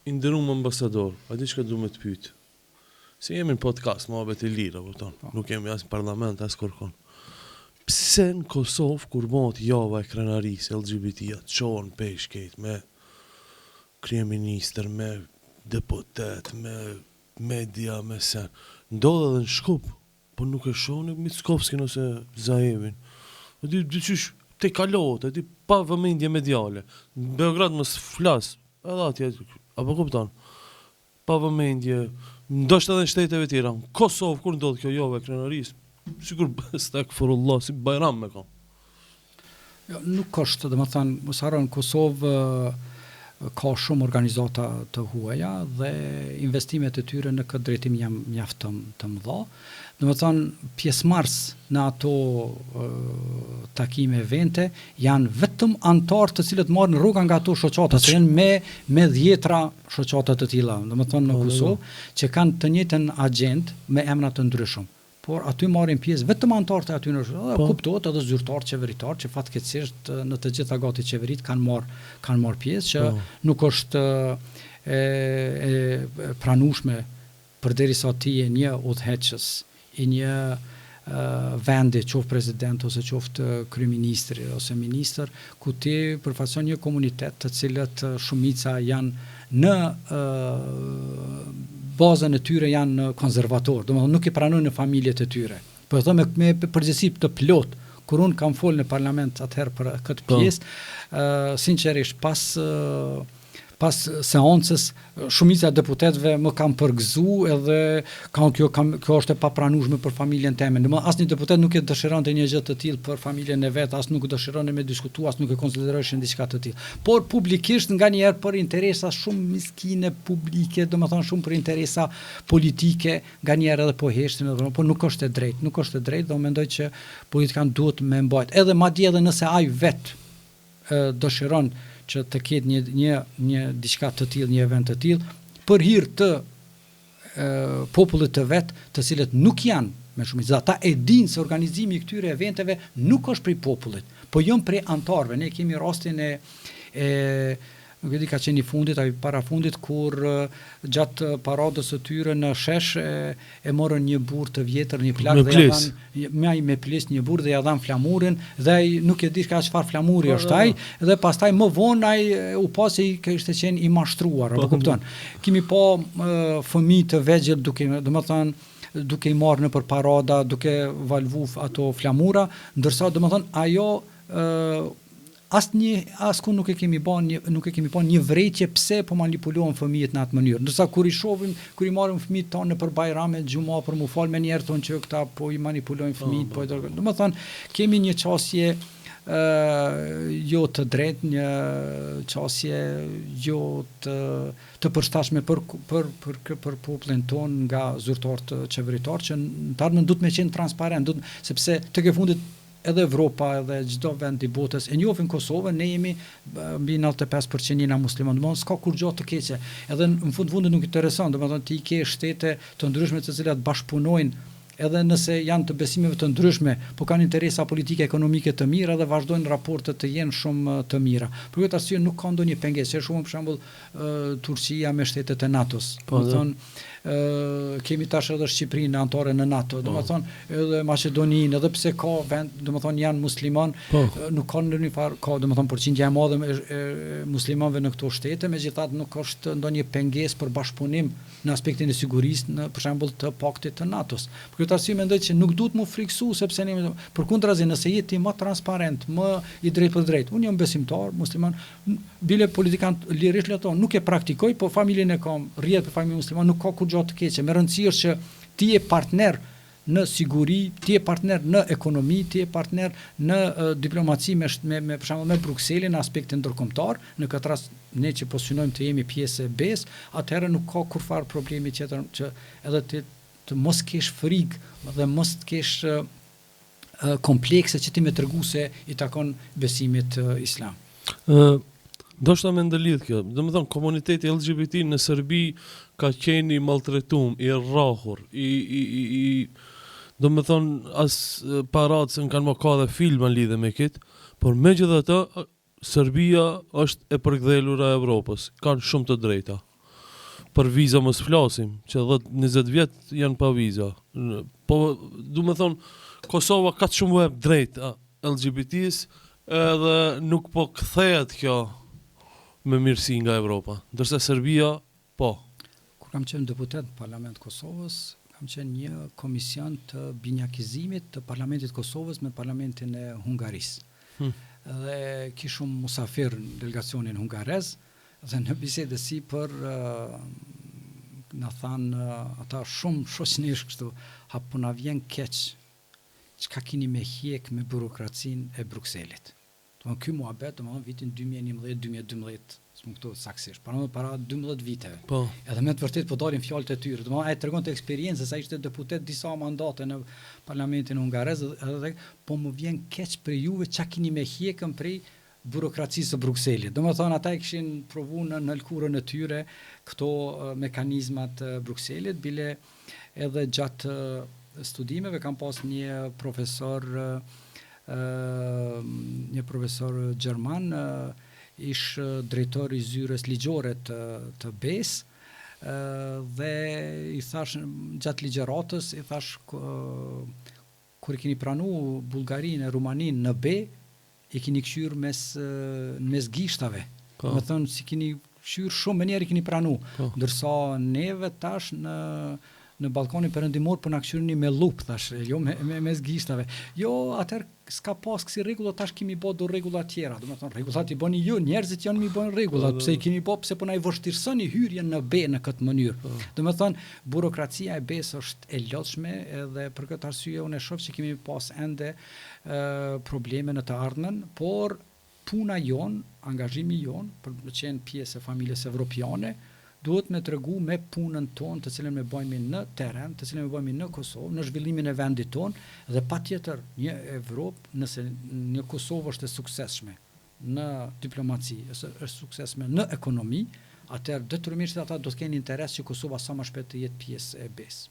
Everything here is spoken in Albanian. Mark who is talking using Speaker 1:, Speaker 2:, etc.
Speaker 1: i nderuar ambasador, a di çka du me të pyet? Se jemi në podcast, mohabet e lira, kupton. Nuk jemi as në parlament, as kërkon. Pse në Kosovë, kur bëhet java e krenarisë LGBT-ja, çohen peshkejt me kryeministër, me deputet, me media, me sen. Ndodhe edhe në Shkup, po nuk e shohën Mickovskin ose Zaevin. O di dyqysh te kalohet, di pa vëmendje mediale. Në Beograd mos flas, edhe atje, apo kupton? Pa vëmendje, ndoshta edhe në shteteve tjera. Në Kosovë kur ndodh kjo java e krenarisë, sikur stakfurullah, si Bajram me ka.
Speaker 2: Jo, nuk është, domethënë, mos harron Kosovë ka shumë organizata të huaja dhe investimet e tyre në këtë drejtim janë mjaft të mëdha. Domethënë, pjesëmarrës në ato takime evente janë vetëm anëtar të cilët marrin rruga nga ato shoqata, se janë me dhjetra shoqata të tilla, domethënë në Kosovë, që kanë të njëjtën agjend me emra të ndryshëm. Por aty marrin pjesë vetëm anëtarët e aty në shoqata, kuptohet edhe zyrtar qeveritar që fatkeqësisht në të gjitha gati qeverit kanë marrë pjesë, që nuk është e pranueshme përderisa ti je një udhëheqës i një vendi, qoftë president ose qoftë kryeministri ose ministër, ku ti përfaqëson një komunitet të cilët shumica janë në bazën e tyre janë konservatorë, domethënë nuk i pranojnë në familjet e tyre. Po e them me përgjegjësi të plot, kur unë kam folë në parlament atëherë për këtë pjesë, sinqerisht pas seancës shumica e deputetëve më kanë përgëzu edhe kjo është e papranueshme për familjen time. Domethënë asnjë deputet nuk e dëshironte një gjë të tillë për familjen e vet, as nuk dëshironte me diskutuar, as nuk e konsiderojshin diçka të tillë. Por publikisht nganjëherë për interesa shumë miskine publike, domethënë shumë për interesa politike, nganjëherë edhe po heshtin edhe, por nuk është e drejtë, dhe unë mendoj që politikanët duhet me mbajt. Edhe madje edhe nëse ai vet dëshiron që të ketë një diçka të tillë, një event të tillë, për hir të popullit të vet, të cilët nuk janë me shumicë. Ata e dinë se organizimi i këtyre eventeve nuk është prej popullit, po janë prej antarëve. Ne kemi rastin nuk e di ka qenë i fundit apo para fundit, kur gjatë paradës së tyre në shesh e morën një burr të vjetër, një plak dhe ja dhanë me ples një burr dhe ja dhanë flamurin dhe ai nuk e di çfarë flamuri është ai, dhe pastaj më vonë ai u pa se kishte qenë i mashtruar, apo kupton. Kemi pa fëmijë të vegjël duke i marrë nëpër parada, duke valvu ato flamura, ndërsa domethënë ajo askund nuk e kemi bën një vrejtje pse po manipulohen fëmijët në atë mënyrë. Ndërsa kur i marrim fëmijët tonë nëpër bajrame, xhuма për mu fal, me njerë thonë që këta po i manipulojnë fëmijët, po i dërgojnë. Domethënë kemi një qasje jo të drejtë, një qasje jo të përshtatshme për popullin tonë nga zyrtarët qeveritar, që në të ardhmen duhet me qenë transparent, sepse tek e fundit edhe Evropa edhe çdo vend i botës e njohin Kosovën, ne jemi mbi 95% jena musliman, domethënë s'ka kur gjë të keqe. Edhe në fundit nuk intereson, domethënë ti ke shtete të ndryshme të cilat bashkëpunojnë, edhe nëse janë të besimeve të ndryshme, po kanë interesa politike ekonomike të mira dhe vazhdojnë raportet të jenë shumë të mira. Për këtë arsye nuk ka ndonjë pengesë, shumë për shembull Turqia me shtetet e NATO-s. Domethënë kemi tash edhe Shqipërinë antare në NATO, domethënë edhe Maqedoninë, edhe pse ka vend, domethënë janë musliman, nuk kanë ndonjë farë, ka domethënë përqindja e madhe e muslimanëve në këto shtete, megjithatë nuk është ndonjë pengesë për bashkëpunim në aspektin e sigurisë, në për shembull të paktit të NATO-s. Për këtë arsye mendoj që nuk duhet mu friksu, sepse ne përkundrazi nëse jeti më transparent, më i drejtë për drejtë. Unë jam besimtar, musliman, bile politikant lirisht leton, nuk e praktikoj, po familjen e kam, rrihet për familjen musliman, nuk ka kur gjë të keqe. Me rëndësi është që ti je partner në siguri, ti je partner në ekonomi, ti je partner në diplomaci me për shembull me Brukselin në aspektin ndërkombëtar, në këtë rast ne që po synojmë të jemi pjesë e BE-s, atëherë nuk ka kurfar problemi tjetër që edhe të mos kesh frikë dhe mos të kesh komplekse që ti me tregu se i takon besimit islam.
Speaker 1: Ndoshta me ndëlidh kjo, domethënë komuniteti LGBT në Serbi ka qenë i maltretuar, i rrahur, domethënë as parat se kanë më ka dhe filma lidhe me këtë, por megjithatë Serbia është e përkthjelur e Evropës, kanë shumë të drejta. për viza mos flasim, që 10-20 vjet janë pa viza. Po, du me thonë, Kosova ka të shumë web drejt LGBT-s, edhe nuk po kthehet kjo me mirësi nga Evropa. Ndërsa Serbia, po.
Speaker 2: Kur kam qenë deputet në Parlament Kosovës, kam qenë një komision të binjakizimit të Parlamentit Kosovës me Parlamentin e Hungarisë. Dhe kishum musafir në delegacionin hungarez, dhe në bisede si për na thanë ata shumë shoqënesh kështu, po na vjen keq, çka keni me hjek me burokracinë e Brukselit. Ky muhabet, vitin 2011-2012, s'më këto saksisht, para 12 viteve.
Speaker 1: Po.
Speaker 2: Edhe me të vërtet po dalin fjalët e tyre. Ai tregon të eksperiencës, ai ishte deputet disa mandate në Parlamentin hungarez, edhe po më vjen keq për juve çka keni me hjekën prej burokracisë së Brukselit. Domethënë ata e kishin provu në lkurën e tyre këto mekanizmat e Brukselit, bile edhe gjatë studimeve kam pas një profesor gjerman, ish drejtor i zyres ligjore të BE-s, dhe i thash gjatë ligjëratës, i thash kur i keni pranu Bullgarinë e Rumaninë në BE, i keni këshyr mes gishtave. Me thënë, si keni këshyr shumë njerë i keni pranu. Ndërsa neve tash në balkonin perëndimor për na këshyrni me lup, tash, jo mes gishtave. Jo, atëherë s'ka pas kësi rregulla, tash kemi bë do rregulla tjera. Domethënë rregullat i bëni ju, njerëzit janë mi bën rregullat. Pse i keni bë, pse po na i vështirësoni hyrjen në BE në këtë mënyrë. Domethënë burokracia e BE-s është e lodhshme, edhe për këtë arsye unë e shoh që kemi pas ende probleme në të ardhmen, por puna jon, angazhimi jon për të qenë pjesë e familjes evropiane, duhet me tregu me punën tonë të cilën me bëjmë në teren, të cilën me bëjmë në Kosovë, në zhvillimin e vendit tonë, dhe patjetër një Evropë, nëse një Kosovë është e suksesshme në diplomaci, është suksesshme në ekonomi, atëherë detyrimisht ata do të kenë interes që Kosova sa më shpejt të jetë pjesë e BE-s.